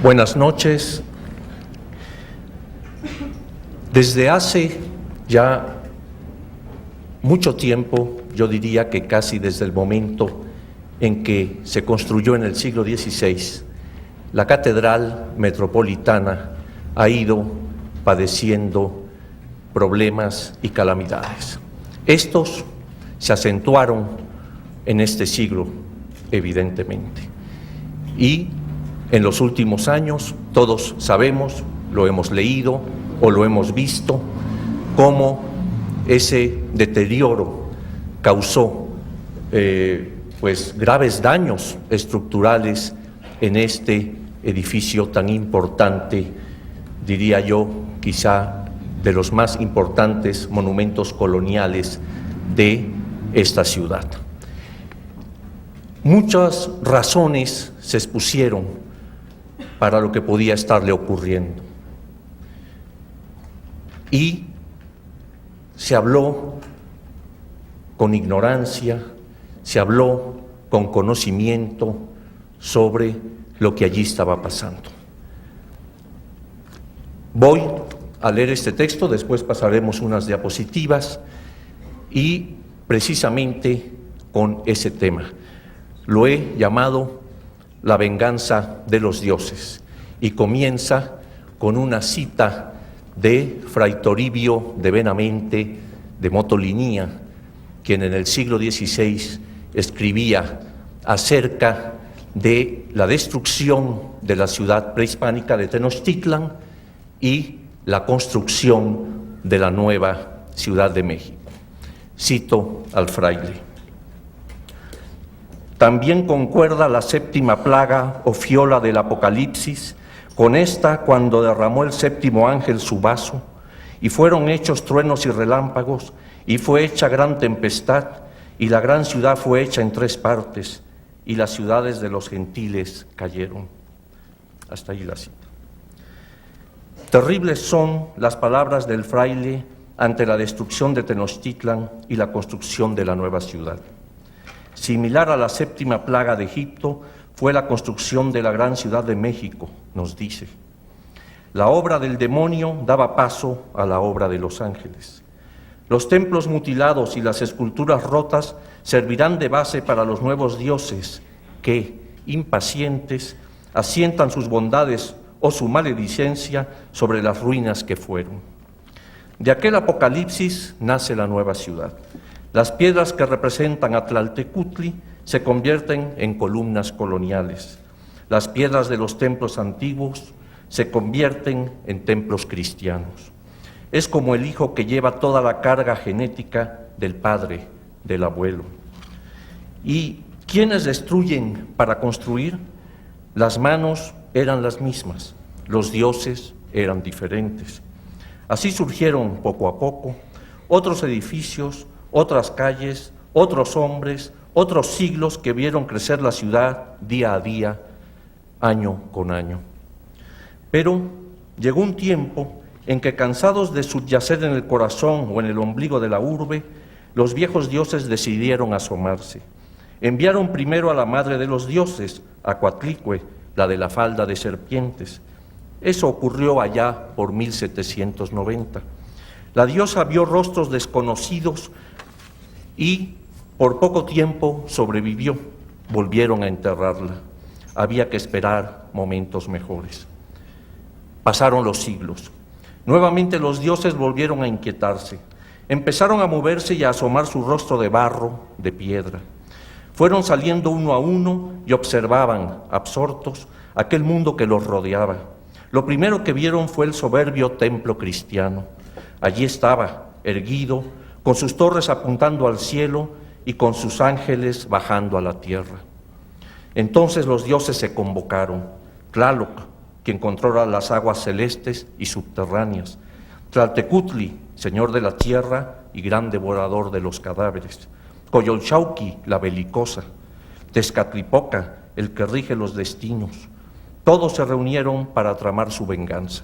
Buenas noches. Desde hace ya mucho tiempo, yo diría que casi desde el momento en que se construyó en el siglo XVI, la Catedral Metropolitana ha ido padeciendo problemas y calamidades. Estos se acentuaron en este siglo, evidentemente, y en los últimos años todos sabemos, lo hemos leído o lo hemos visto, cómo ese deterioro causó graves daños estructurales en este edificio tan importante, diría yo, quizá de los más importantes monumentos coloniales de esta ciudad. Muchas razones se expusieron para lo que podía estarle ocurriendo. Y se habló con ignorancia, se habló con conocimiento sobre lo que allí estaba pasando. Voy a leer este texto, después pasaremos unas diapositivas y precisamente con ese tema. Lo he llamado La venganza de los dioses y comienza con una cita de Fray Toribio de Benavente de Motolinía, quien en el siglo XVI escribía acerca de la destrucción de la ciudad prehispánica de Tenochtitlan y la construcción de la nueva Ciudad de México. Cito al fraile. También concuerda la séptima plaga o fiola del Apocalipsis con esta cuando derramó el séptimo ángel su vaso, y fueron hechos truenos y relámpagos, y fue hecha gran tempestad, y la gran ciudad fue hecha en 3 partes, y las ciudades de los gentiles cayeron. Hasta ahí la cita. Terribles son las palabras del fraile ante la destrucción de Tenochtitlan y la construcción de la nueva ciudad. Similar a la séptima plaga de Egipto fue la construcción de la gran Ciudad de México, nos dice. La obra del demonio daba paso a la obra de los ángeles. Los templos mutilados y las esculturas rotas servirán de base para los nuevos dioses que, impacientes, asientan sus bondades o su maledicencia sobre las ruinas que fueron. De aquel apocalipsis nace la nueva ciudad. Las piedras que representan a Tlaltecutli se convierten en columnas coloniales. Las piedras de los templos antiguos se convierten en templos cristianos. Es como el hijo que lleva toda la carga genética del padre, del abuelo. ¿Y quiénes destruyen para construir? Las manos eran las mismas, los dioses eran diferentes. Así surgieron poco a poco otros edificios, otras calles, otros hombres, otros siglos que vieron crecer la ciudad día a día, año con año. Pero llegó un tiempo en que, cansados de subyacer en el corazón o en el ombligo de la urbe, los viejos dioses decidieron asomarse. Enviaron primero a la madre de los dioses, a Coatlicue, la de la falda de serpientes. Eso ocurrió allá por 1790. La diosa vio rostros desconocidos y por poco tiempo sobrevivió. Volvieron a enterrarla. Había que esperar momentos mejores. Pasaron los siglos. Nuevamente los dioses volvieron a inquietarse. Empezaron a moverse y a asomar su rostro de barro, de piedra. Fueron saliendo uno a uno y observaban, absortos, aquel mundo que los rodeaba. Lo primero que vieron fue el soberbio templo cristiano. Allí estaba, erguido, con sus torres apuntando al cielo y con sus ángeles bajando a la tierra. Entonces los dioses se convocaron. Tlaloc, quien controla las aguas celestes y subterráneas. Tlaltecutli, señor de la tierra y gran devorador de los cadáveres. Coyolxauhqui, la belicosa. Tezcatlipoca, el que rige los destinos. Todos se reunieron para tramar su venganza.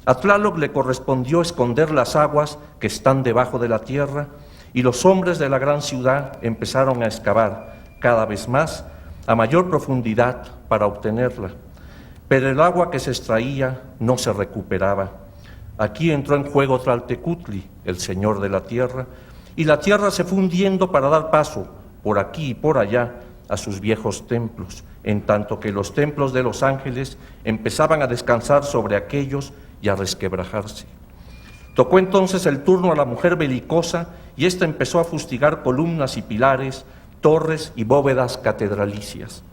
A Tlaloc le correspondió esconder las aguas que están debajo de la tierra, y los hombres de la gran ciudad empezaron a excavar cada vez más a mayor profundidad para obtenerla. pero el agua que se extraía no se recuperaba. Aquí entró en juego Tlaltecutli, el señor de la tierra, y la tierra se fue hundiendo para dar paso, por aquí y por allá, a sus viejos templos, en tanto que los templos de los ángeles empezaban a descansar sobre aquellos y a resquebrajarse. Tocó entonces el turno a la mujer belicosa, y ésta empezó a fustigar columnas y pilares, torres y bóvedas catedralicias.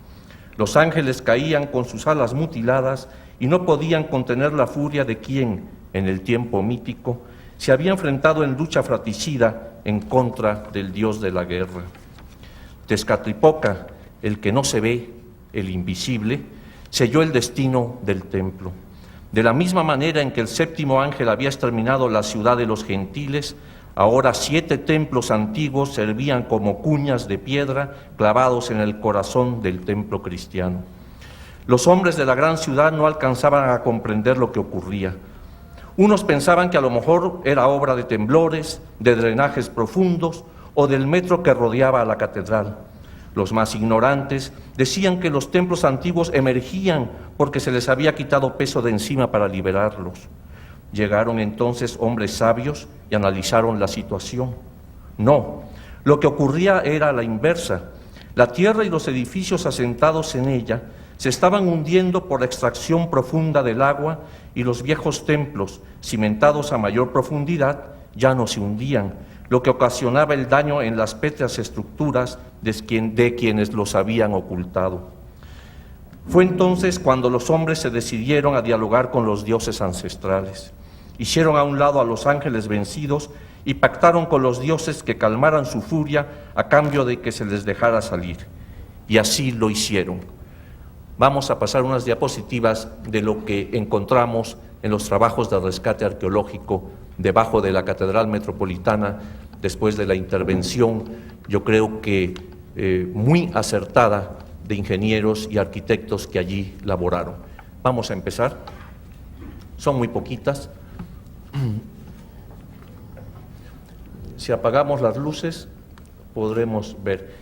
Los ángeles caían con sus alas mutiladas y no podían contener la furia de quien, en el tiempo mítico, se había enfrentado en lucha fratricida en contra del dios de la guerra. Tezcatlipoca, el que no se ve, el invisible, selló el destino del templo. De la misma manera en que el séptimo ángel había exterminado la ciudad de los gentiles, ahora 7 templos antiguos servían como cuñas de piedra clavados en el corazón del templo cristiano. Los hombres de la gran ciudad no alcanzaban a comprender lo que ocurría. Unos pensaban que a lo mejor era obra de temblores, de drenajes profundos o del metro que rodeaba a la catedral. Los más ignorantes decían que los templos antiguos emergían porque se les había quitado peso de encima para liberarlos. Llegaron entonces hombres sabios y analizaron la situación. No, lo que ocurría era la inversa. La tierra y los edificios asentados en ella se estaban hundiendo por la extracción profunda del agua, y los viejos templos, cimentados a mayor profundidad, ya no se hundían, lo que ocasionaba el daño en las pétreas estructuras de quienes los habían ocultado. Fue entonces cuando los hombres se decidieron a dialogar con los dioses ancestrales. Hicieron a un lado a los ángeles vencidos y pactaron con los dioses que calmaran su furia a cambio de que se les dejara salir. Y así lo hicieron. Vamos a pasar unas diapositivas de lo que encontramos en los trabajos de rescate arqueológico debajo de la Catedral Metropolitana después de la intervención, yo creo que muy acertada, de ingenieros y arquitectos que allí laboraron. Vamos a empezar. Son muy poquitas. Si apagamos las luces, podremos ver.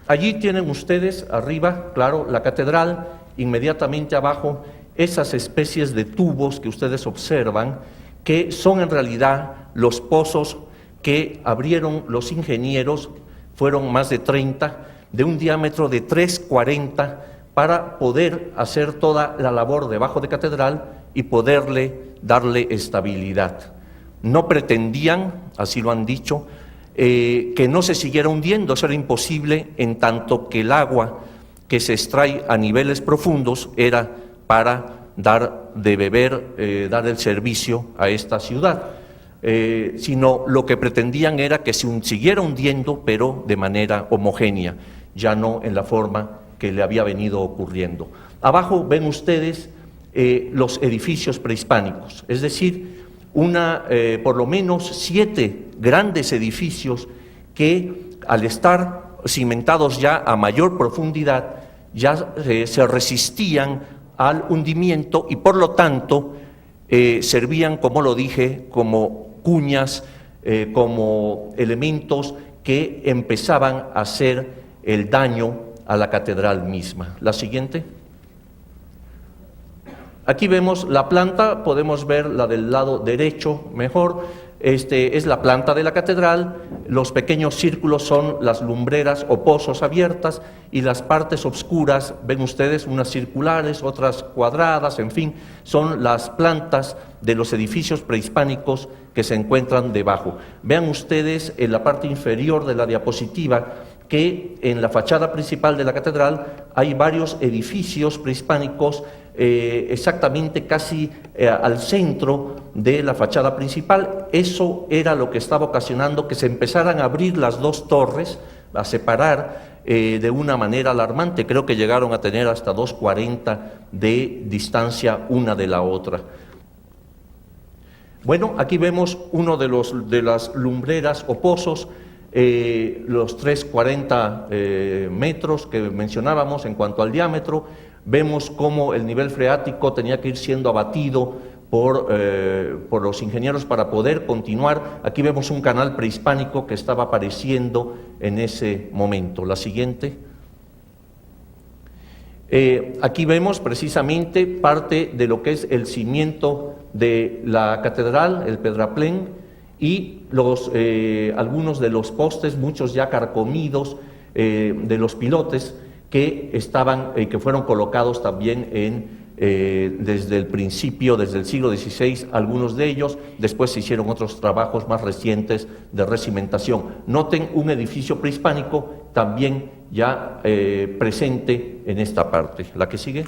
Allí tienen ustedes arriba, claro, la catedral, inmediatamente abajo, esas especies de tubos que ustedes observan, que son en realidad los pozos que abrieron los ingenieros, fueron más de 30, de un diámetro de 3,40, para poder hacer toda la labor debajo de catedral y poderle darle estabilidad. No pretendían, así lo han dicho, que no se siguiera hundiendo. Eso era imposible, en tanto que el agua que se extrae a niveles profundos era para dar de beber, dar el servicio a esta ciudad, sino lo que pretendían era que se siguiera hundiendo, pero de manera homogénea, ya no en la forma que le había venido ocurriendo. Abajo ven ustedes los edificios prehispánicos, es decir, por lo menos 7 grandes edificios que, al estar cimentados ya a mayor profundidad, ya se resistían al hundimiento y por lo tanto servían, como lo dije, como cuñas, como elementos que empezaban a hacer el daño a la catedral misma. La siguiente. Aquí vemos la planta, podemos ver la del lado derecho mejor. Es la planta de la catedral, los pequeños círculos son las lumbreras o pozos abiertas y las partes oscuras, ven ustedes, unas circulares, otras cuadradas, en fin, son las plantas de los edificios prehispánicos que se encuentran debajo. Vean ustedes en la parte inferior de la diapositiva que en la fachada principal de la catedral hay varios edificios prehispánicos exactamente casi al centro de la fachada principal. Eso era lo que estaba ocasionando que se empezaran a abrir las dos torres, a separar de una manera alarmante. Creo que llegaron a tener hasta 2,40 de distancia una de la otra. Bueno, aquí vemos uno de las lumbreras o pozos, los 3,40 metros que mencionábamos en cuanto al diámetro. Vemos cómo el nivel freático tenía que ir siendo abatido por los ingenieros para poder continuar. Aquí vemos un canal prehispánico que estaba apareciendo en ese momento. La siguiente. Aquí vemos precisamente parte de lo que es el cimiento de la catedral, el pedraplén, y algunos de los postes, muchos ya carcomidos, de los pilotes que fueron colocados también desde el principio, desde el siglo XVI, algunos de ellos. Después se hicieron otros trabajos más recientes de recimentación. Noten un edificio prehispánico también ya presente en esta parte. La que sigue.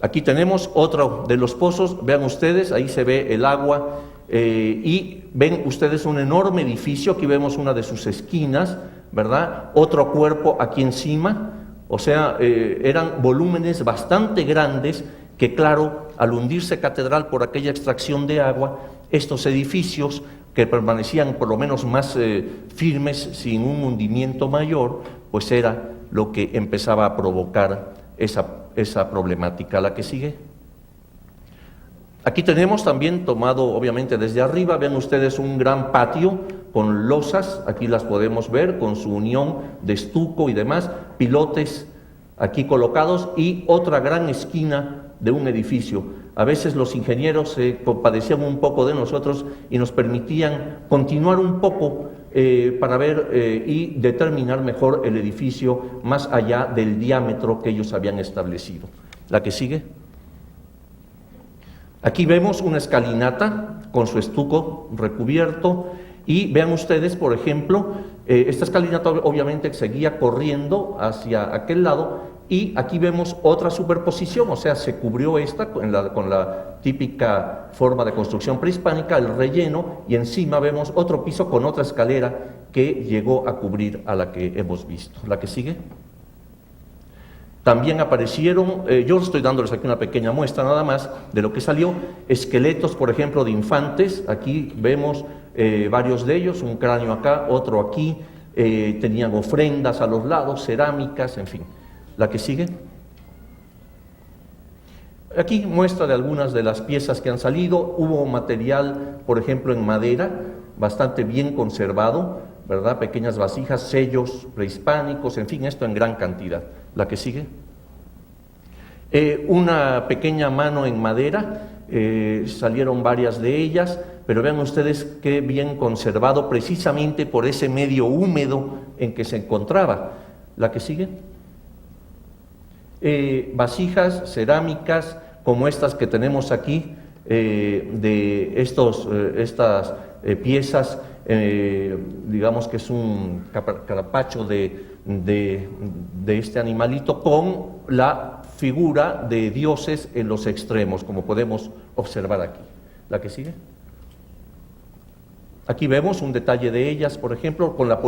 Aquí tenemos otro de los pozos. Vean ustedes, ahí se ve el agua y ven ustedes un enorme edificio. Aquí vemos una de sus esquinas, ¿verdad? Otro cuerpo aquí encima. O sea, eran volúmenes bastante grandes que, claro, al hundirse catedral por aquella extracción de agua, estos edificios que permanecían por lo menos más firmes, sin un hundimiento mayor, pues era lo que empezaba a provocar esa problemática. La que sigue. Aquí tenemos también, tomado obviamente desde arriba, vean ustedes un gran patio con losas, aquí las podemos ver, con su unión de estuco y demás, pilotes aquí colocados, y otra gran esquina de un edificio. A veces los ingenieros se compadecían un poco de nosotros y nos permitían continuar un poco para ver y determinar mejor el edificio más allá del diámetro que ellos habían establecido. La que sigue. Aquí vemos una escalinata con su estuco recubierto y vean ustedes, por ejemplo, esta escalinata obviamente seguía corriendo hacia aquel lado y aquí vemos otra superposición, o sea, se cubrió esta con la típica forma de construcción prehispánica, el relleno, y encima vemos otro piso con otra escalera que llegó a cubrir a la que hemos visto. La que sigue. También aparecieron, yo estoy dándoles aquí una pequeña muestra nada más de lo que salió, esqueletos, por ejemplo, de infantes. Aquí vemos varios de ellos, un cráneo acá, otro aquí, tenían ofrendas a los lados, cerámicas, en fin. La que sigue. Aquí muestra de algunas de las piezas que han salido. Hubo material, por ejemplo, en madera, bastante bien conservado, ¿verdad? Pequeñas vasijas, sellos prehispánicos, en fin, esto en gran cantidad. La que sigue. Una pequeña mano en madera, salieron varias de ellas, pero vean ustedes qué bien conservado, precisamente por ese medio húmedo en que se encontraba. La que sigue. Vasijas cerámicas como estas que tenemos aquí, de estas piezas, digamos que es un carapacho de este animalito con la figura de dioses en los extremos, como podemos observar aquí. La que sigue. Aquí vemos un detalle de ellas, por ejemplo, con la